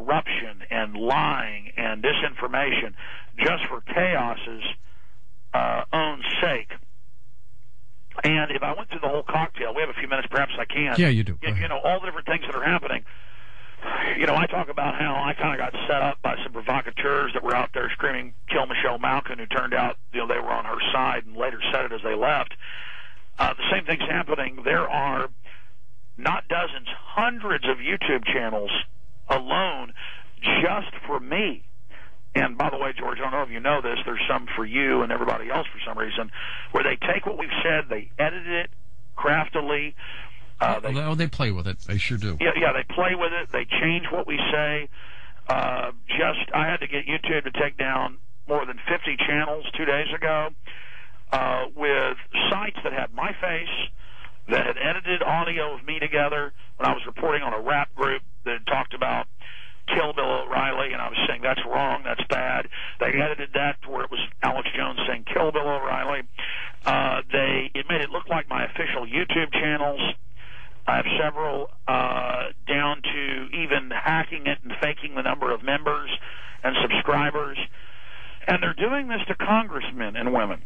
corruption and lying and disinformation just for chaos's own sake. And if I went through the whole cocktail, we have a few minutes, perhaps I can. Yeah, you do. You know, all the different things that are happening. You know, I talk about how I kind of got set up by some provocateurs that were out there screaming, "Kill Michelle Malkin," who turned out, you know, they were on her side and later said it as they left. The same thing's happening. There are not dozens, hundreds of YouTube channels alone just for me. And by the way, George, I don't know if you know this, there's some for you and everybody else for some reason, where they take what we've said, they edit it craftily. They play with it. They sure do. Yeah, they play with it. They change what we say. I had to get YouTube to take down more than 50 channels 2 days ago with sites that had my face, that had edited audio of me together when I was reporting on a rap group that talked about Kill Bill O'Reilly, and I was saying that's wrong, that's bad. They edited that to where it was Alex Jones saying Kill Bill O'Reilly. It made it look like my official YouTube channels. I have several down to even hacking it and faking the number of members and subscribers. And they're doing this to congressmen and women.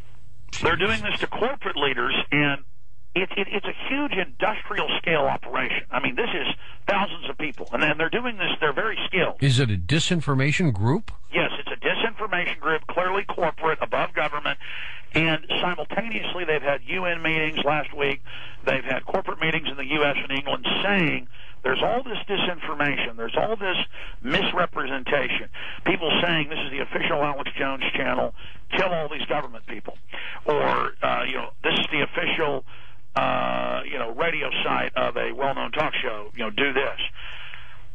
They're doing this to corporate leaders, and it's a huge industrial scale operation. I mean, this is thousands of people, and then they're doing this. They're very skilled. Is it a disinformation group? Yes, it's a disinformation group, clearly corporate, above government, and simultaneously they've had UN meetings last week. They've had corporate meetings in the U.S. and England saying there's all this disinformation, there's all this misrepresentation. People saying this is the official Alex Jones channel, kill all these government people, or this is the official radio site of a well-known talk show, do this.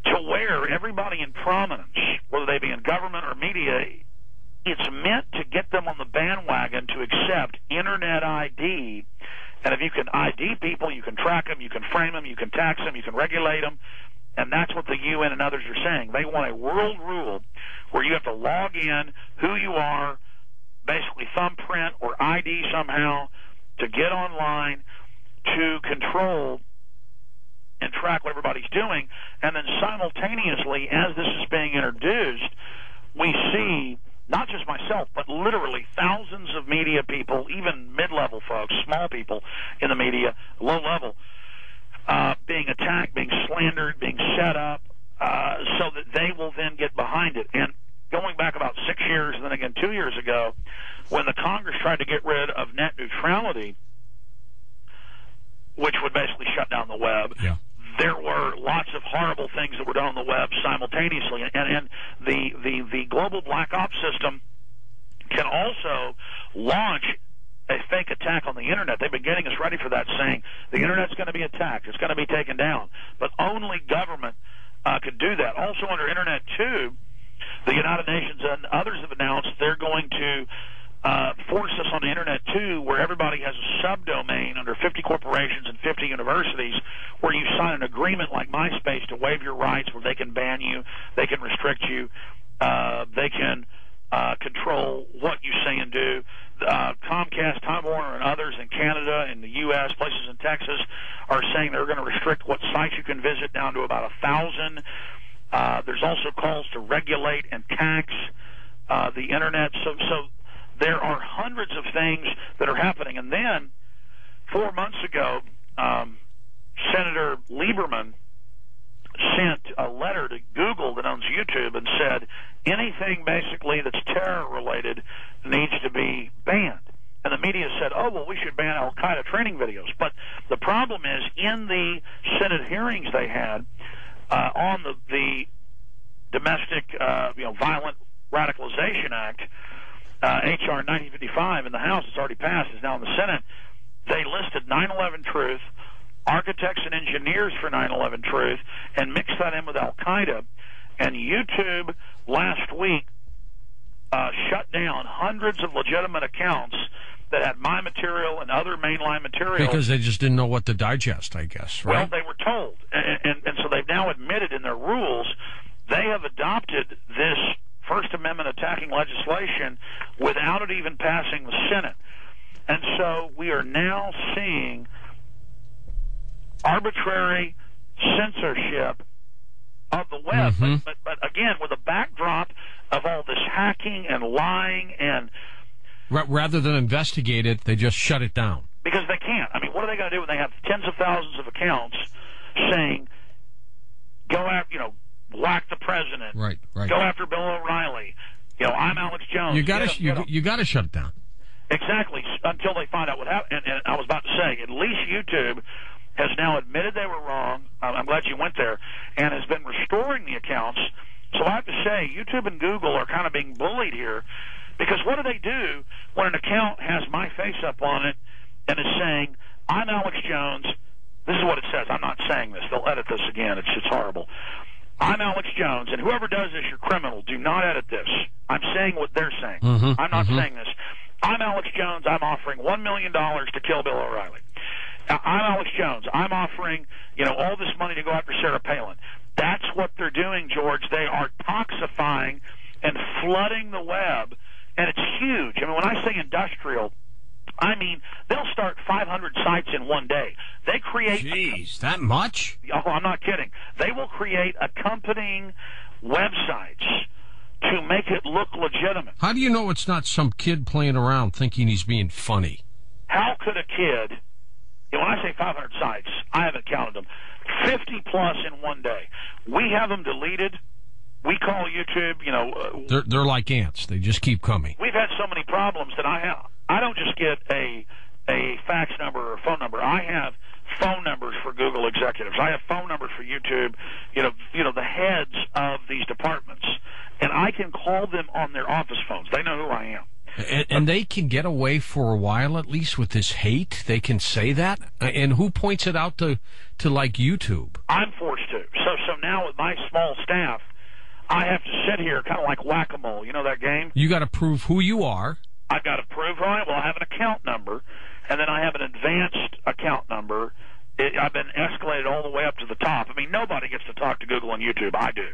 To where everybody in prominence, whether they be in government or media, it's meant to get them on the bandwagon to accept Internet ID. And if you can ID people, you can track them, you can frame them, you can tax them, you can regulate them. And that's what the UN and others are saying. They want a world rule where you have to log in who you are, basically thumbprint or ID somehow, to get online, to control and track what everybody's doing. And then simultaneously, as this is being introduced, we see not just myself, but literally thousands of media people, even mid-level folks, small people in the media, low level, being attacked, being slandered, being set up, so that they will then get behind it. And going back about 6 years, and then again 2 years ago, when the Congress tried to get rid of net neutrality, which would basically shut down the web, there were lots of horrible things that were done on the web simultaneously. And the global black ops system can also launch a fake attack on the Internet. They've been getting us ready for that, saying the Internet's going to be attacked, it's going to be taken down. But only government could do that. Also under Internet 2, the United Nations and others have announced they're going to force us on the Internet too, where everybody has a subdomain under 50 corporations and 50 universities, where you sign an agreement like MySpace to waive your rights, where they can ban you, they can restrict you, they can control what you say and do. Comcast, Time Warner, and others in Canada, in the U.S., places in Texas, are saying they're going to restrict what sites you can visit down to about 1,000. There's also calls to regulate and tax the Internet. So there are hundreds of things that are happening. And then 4 months ago, Senator Lieberman sent a letter to Google that owns YouTube and said anything basically that's terror-related needs to be banned. And the media said, oh, well, we should ban Al-Qaeda training videos. But the problem is, in the Senate hearings they had on the Domestic Violent Radicalization Act, H.R. 1955 in the House, it's already passed, is now in the Senate, they listed 9/11 Truth, architects and engineers for 9/11 Truth, and mixed that in with Al-Qaeda. And YouTube last week shut down hundreds of legitimate accounts that had my material and other mainline material. Because they just didn't know what to digest, I guess, right? Well, they were told. And so they've now admitted in their rules they have adopted this First Amendment attacking legislation without it even passing the Senate. And so we are now seeing arbitrary censorship of the web. But again, with a backdrop of all this hacking and lying and... Rather than investigate it, they just shut it down. Because they can't. I mean, what are they going to do when they have tens of thousands of accounts saying, go after, whack the president. Right. Go after Bill O'Reilly. I'm Alex Jones. You got to shut it down. Exactly, until they find out what happened. And I was about to say, at least YouTube has now admitted they were wrong. I'm glad you went there, and has been restoring the accounts. So I have to say, YouTube and Google are kind of being bullied here, because what do they do when an account has my face up on it and is saying, I'm Alex Jones? This is what it says. I'm not saying this. They'll edit this again. It's horrible. I'm Alex Jones, and whoever does this, you're criminal. Do not edit this. I'm saying what they're saying. I'm not saying this. I'm Alex Jones. I'm offering $1 million to kill Bill O'Reilly. I'm Alex Jones. I'm offering, all this money to go after Sarah Palin. That's what they're doing, George. They are toxifying and flooding the web, and it's huge. I mean, when I say industrial, I mean they'll start 500 sites in one day. They create... Jeez, that much? Oh, I'm not kidding. They will create accompanying websites to make it look legitimate. How do you know it's not some kid playing around thinking he's being funny? How could a kid... when I say 500 sites, I haven't counted them, 50 plus in one day. We have them deleted. We call YouTube, They're like ants. They just keep coming. We've had so many problems that I don't just get a fax number or a phone number. I have phone numbers for Google executives. I have phone numbers for YouTube, the heads of these departments. And I can call them on their office phones. They know who I am. And they can get away for a while, at least, with this hate. They can say that. And who points it out to like YouTube? I'm forced to. So now with my small staff, I have to sit here kind of like whack-a-mole. You know that game? You got to prove who you are. I've got to prove, right? Well, I have an account number, and then I have an advanced account number. I've been escalated all the way up to the top. I mean, nobody gets to talk to Google and YouTube. I do.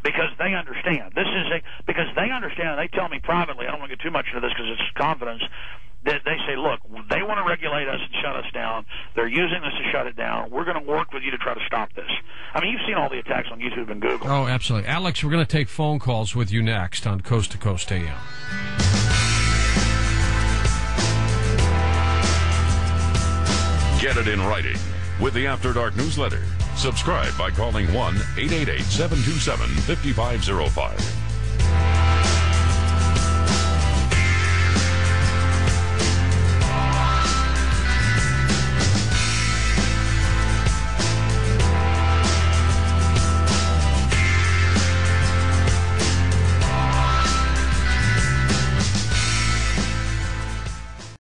Because they understand. Because they understand, and they tell me privately, I don't want to get too much into this because it's confidence, that they say, look, they want to regulate us and shut us down. They're using this to shut it down. We're going to work with you to try to stop this. I mean, you've seen all the attacks on YouTube and Google. Oh, absolutely. Alex, we're going to take phone calls with you next on Coast to Coast AM. Get it in writing with the After Dark newsletter. Subscribe by calling 1-888-727-5505.